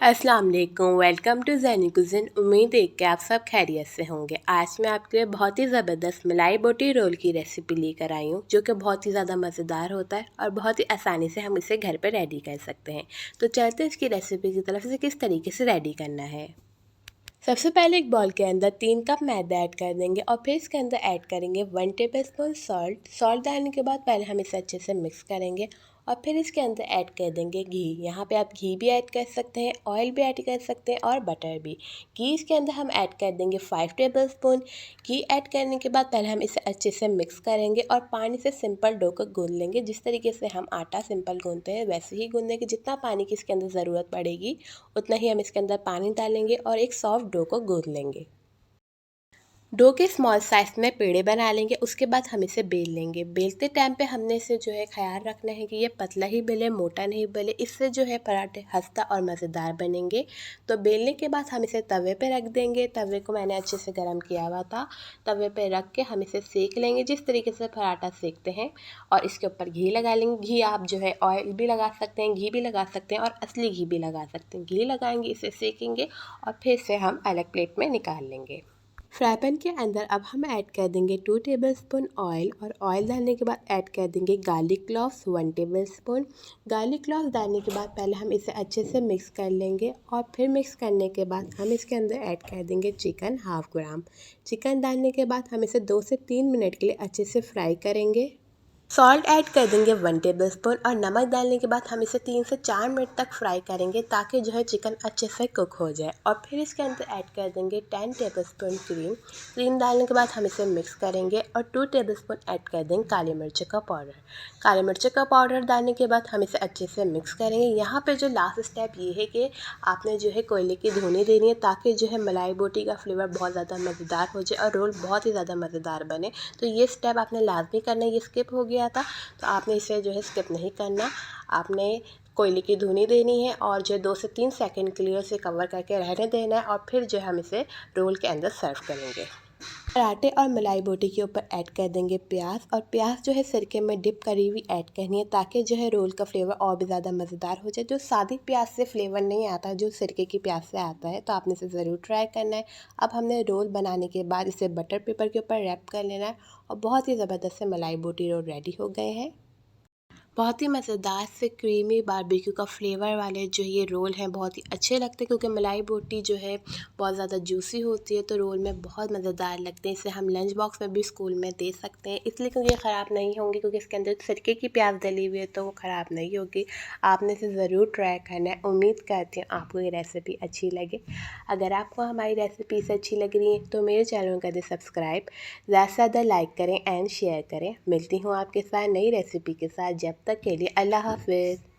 अस्सलाम वालेकुम, welcome to ज़ैनी कुज़िन। उम्मीद है कि आप सब खैरियत से होंगे। आज मैं आपके लिए बहुत ही ज़बरदस्त मलाई बोटी रोल की रेसिपी लेकर आई हूँ, जो कि बहुत ही ज़्यादा मज़ेदार होता है और बहुत ही आसानी से हम इसे घर पर रेडी कर सकते हैं। तो चलते इसकी रेसिपी की तरफ से किस तरीके से रेडी करना है। सबसे पहले एक बॉल के अंदर 3 कप मैदा ऐड कर देंगे और फिर इसके अंदर ऐड करेंगे 1 टेबलस्पून सॉल्ट डालने के बाद पहले हम इसे अच्छे से मिक्स करेंगे और फिर इसके अंदर ऐड कर देंगे घी। यहाँ पे आप घी भी ऐड कर सकते हैं, ऑयल भी ऐड कर सकते हैं और बटर भी। घी इसके अंदर हम ऐड कर देंगे 5 टेबलस्पून। घी ऐड करने के बाद पहले हम इसे अच्छे से मिक्स करेंगे और पानी से सिंपल डो को गूंद लेंगे। जिस तरीके से हम आटा सिंपल गूंदते हैं वैसे ही गूंदने की जितना पानी की इसके अंदर ज़रूरत पड़ेगी उतना ही हम इसके अंदर पानी डालेंगे और एक सॉफ्ट डो को गूंद लेंगे। डो के स्मॉल साइज़ में पेड़े बना लेंगे। उसके बाद हम इसे बेल लेंगे। बेलते टाइम पे हमने इसे जो है ख्याल रखना है कि ये पतला ही बेले, मोटा नहीं बेले। इससे जो है पराठे खस्ता और मज़ेदार बनेंगे। तो बेलने के बाद हम इसे तवे पे रख देंगे। तवे को मैंने अच्छे से गर्म किया हुआ था। तवे पे रख के हम इसे सेक लेंगे जिस तरीके से पराठा सेकते हैं, और इसके ऊपर घी लगा लेंगे। घी आप जो है ऑयल भी लगा सकते हैं, घी भी लगा सकते हैं और असली घी भी लगा सकते हैं। घी लगाएंगे, इसे सेकेंगे और फिर से हम अलग प्लेट में निकाल लेंगे। फ्राई पैन के अंदर अब हम ऐड कर देंगे 2 टेबलस्पून ऑयल, और ऑयल डालने के बाद ऐड कर देंगे garlic cloves 1 tablespoon. Garlic cloves डालने के बाद पहले हम इसे अच्छे से मिक्स कर लेंगे और फिर मिक्स करने के बाद हम इसके अंदर ऐड कर देंगे चिकन 1/2 ग्राम। चिकन डालने के बाद हम इसे 2 से 3 मिनट के लिए अच्छे से फ्राई करेंगे। सॉल्ट ऐड कर देंगे 1 टेबलस्पून और नमक डालने के बाद हम इसे 3 से 4 मिनट तक फ्राई करेंगे ताकि जो है चिकन अच्छे से कुक हो जाए। और फिर इसके अंदर ऐड कर देंगे 10 टेबलस्पून क्रीम डालने के बाद हम इसे मिक्स करेंगे और 2 टेबलस्पून ऐड कर देंगे काली मिर्च का पाउडर। काली मिर्च का पाउडर डालने के बाद हम इसे अच्छे से मिक्स करेंगे। यहाँ पे जो लास्ट स्टेप ये है कि आपने जो है कोयले की धुनी देनी है ताकि जो है मलाई बोटी का फ्लेवर बहुत ज़्यादा मज़ेदार हो जाए और रोल बहुत ही ज़्यादा मज़ेदार बने। तो ये स्टेप आपने लाजमी करना है। ये स्किप हो गया था तो आपने इसे जो है स्किप नहीं करना। आपने कोयले की धुनी देनी है और जो 2 से 3 सेकंड के लिए उसे कवर करके रहने देना है और फिर जो है हम इसे रोल के अंदर सर्व करेंगे। पराठे और मलाई बोटी के ऊपर ऐड कर देंगे प्याज, और प्याज जो है सिरके में डिप करी हुई ऐड करनी है ताकि जो है रोल का फ्लेवर और भी ज़्यादा मज़ेदार हो जाए। जो सादी प्याज से फ्लेवर नहीं आता, जो सिरके की प्याज से आता है, तो आपने इसे ज़रूर ट्राई करना है। अब हमने रोल बनाने के बाद इसे बटर पेपर के ऊपर रैप कर लेना है और बहुत ही ज़बरदस्त से मलाई बोटी रोल रेडी हो गए हैं। बहुत ही मज़ेदार से क्रीमी बारबेक्यू का फ्लेवर वाले जो ये रोल हैं बहुत ही अच्छे लगते हैं, क्योंकि मलाई बोटी जो है बहुत ज़्यादा जूसी होती है तो रोल में बहुत मज़ेदार लगते हैं। इसे हम लंच बॉक्स में भी स्कूल में दे सकते हैं, इसलिए क्योंकि ये ख़राब नहीं होंगे, क्योंकि इसके अंदर सिरके की प्याज डली हुई है तो वो ख़राब नहीं होगी। आपने इसे ज़रूर ट्राई करना है। उम्मीद करती हूँ आपको ये रेसिपी अच्छी लगे। अगर आपको हमारी रेसिपीज अच्छी लग रही हैं तो मेरे चैनल को कर दें सब्सक्राइब, ज़्यादा से ज़्यादा लाइक करें एंड शेयर करें। मिलती हूँ आपके साथ नई रेसिपी के साथ। जब तक के लिए अल्लाह हाफ़िज़।